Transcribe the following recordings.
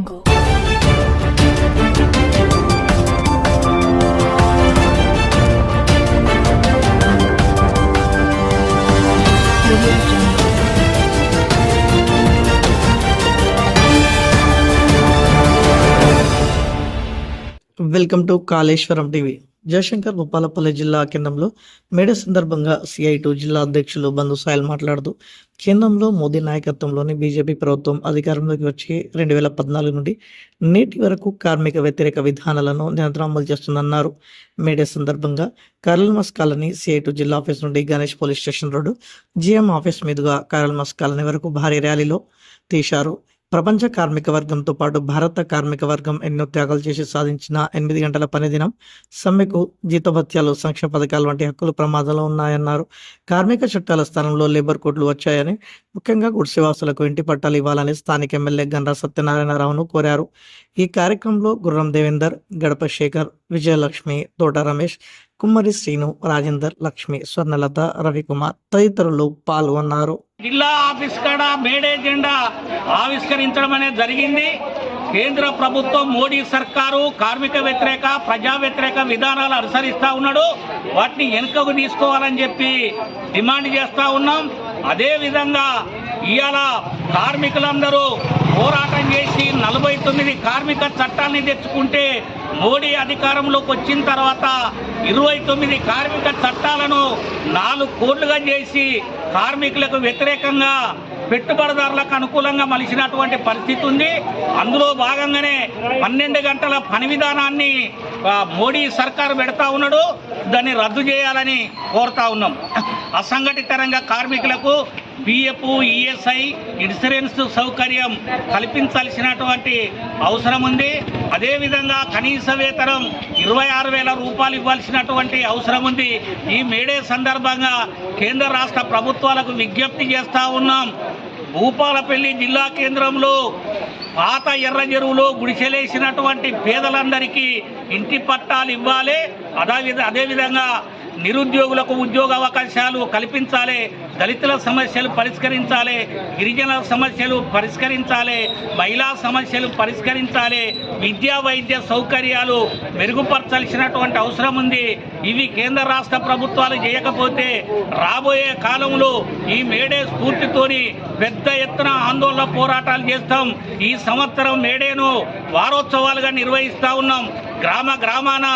Go. Welcome to Kaleshwaram TV. Jayashankar Bhupalpally జిల్లా కేంద్రంలో May Day సందర్భంగా CI2 జిల్లా అధ్యక్షులు బంధు సాయల్ మాట్లాడుతూ కేంద్రంలో మోదీ నాయకత్వంలోని బీజేపీ ప్రభుత్వం అధికారంలోకి వచ్చి 2014 నుండి నేటి వరకు కార్మిక వ్యతిరేక విధానాలను నిరంతరం అమలు చేస్తుందన్నారు. మేడే సందర్భంగా కరల్ మస్ కాలనీ CI2 జిల్లా ఆఫీస్ నుండి Ganesh police station road GM office మీదుగా కరల్ మస్ కాలనీ వరకు భారీ ర్యాలీలో తీశారు. ప్రపంచ కార్మిక వర్గంతో పాటు భారత కార్మిక వర్గం ఎన్నో త్యాగాలు చేసి సాధించిన 8 గంటల పని దినం, సమ్మెకు జీతభత్యాలు, సంక్షేమ పథకాలు వంటి హక్కులు ప్రమాదంలో ఉన్నాయన్నారు. కార్మిక చట్టాల స్థానంలో లేబర్ కోడ్లు వచ్చాయని, ముఖ్యంగా గుడిసెవాసులకు ఇంటి పట్టాలు ఇవ్వాలని స్థానిక ఎమ్మెల్యే గండ్ర సత్యనారాయణరావును కోరారు. ఈ కార్యక్రమంలో గుర్రం దేవేందర్, గడప శేఖర్, విజయలక్ష్మి, తోట రమేష్, కుమ్మరి శ్రీను, రాజేందర్, లక్ష్మి, స్వర్ణలత, రవికుమార్ తదితరులు పాల్గొన్నారు. జిల్లా ఆఫీస్ కాడ మేడే జెండా ఆవిష్కరించడం అనేది జరిగింది. కేంద్ర ప్రభుత్వం మోడీ సర్కారు కార్మిక వ్యతిరేక, ప్రజా వ్యతిరేక విధానాలు అనుసరిస్తూ ఉన్నాడు. వాటిని వెనుకకు తీసుకోవాలని చెప్పి డిమాండ్ చేస్తూ ఉన్నాం. అదేవిధంగా ఇవాళ కార్మికులందరూ పోరాటం చేసి 49 కార్మిక చట్టాలని తెచ్చుకుంటే మోడీ అధికారంలోకి వచ్చిన తర్వాత 29 కార్మిక చట్టాలను 4 కోట్లుగా చేసి కార్మికులకు వ్యతిరేకంగా, పెట్టుబడిదారులకు అనుకూలంగా మలిచినటువంటి పరిస్థితి ఉంది. అందులో భాగంగానే 12 గంటల పని విధానాన్ని మోడీ సర్కారు పెడతా ఉన్నాడు. దాన్ని రద్దు చేయాలని కోరుతా ఉన్నాం. అసంఘటిత రంగ కార్మికులకు PF, ESI, ఇన్సూరెన్స్ సౌకర్యం కల్పించాల్సినటువంటి అవసరం ఉంది. అదేవిధంగా కనీస వేతనం 26,000 రూపాయలు ఇవ్వాల్సినటువంటి అవసరం ఉంది. ఈ మేడే సందర్భంగా కేంద్ర రాష్ట్ర ప్రభుత్వాలకు విజ్ఞప్తి చేస్తూ ఉన్నాం. భూపాలపల్లి జిల్లా కేంద్రంలో పాత ఎర్ర చెరువులో గుడిసెలేసినటువంటి పేదలందరికీ ఇంటి పట్టాలు ఇవ్వాలి. అదేవిధంగా నిరుద్యోగులకు ఉద్యోగ అవకాశాలు కల్పించాలి. దళితుల సమస్యలు పరిష్కరించాలి. గిరిజనుల సమస్యలు పరిష్కరించాలి. మహిళా సమస్యలు పరిష్కరించాలి. విద్యా వైద్య సౌకర్యాలు మెరుగుపరచాల్సినటువంటి అవసరం ఉంది. ఇవి కేంద్ర రాష్ట్ర ప్రభుత్వాలు చేయకపోతే రాబోయే కాలంలో ఈ మేడే స్ఫూర్తితోని పెద్ద ఎత్తున ఆందోళన పోరాటాలు చేస్తాం. ఈ సంవత్సరం మేడేను వారోత్సవాలుగా నిర్వహిస్తూ ఉన్నాం. గ్రామ గ్రామాన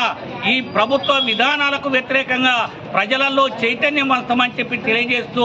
ఈ ప్రభుత్వ విధానాలకు వ్యతిరేకంగా ప్రజలలో చైతన్యం వస్తామని చెప్పి తెలియజేస్తూ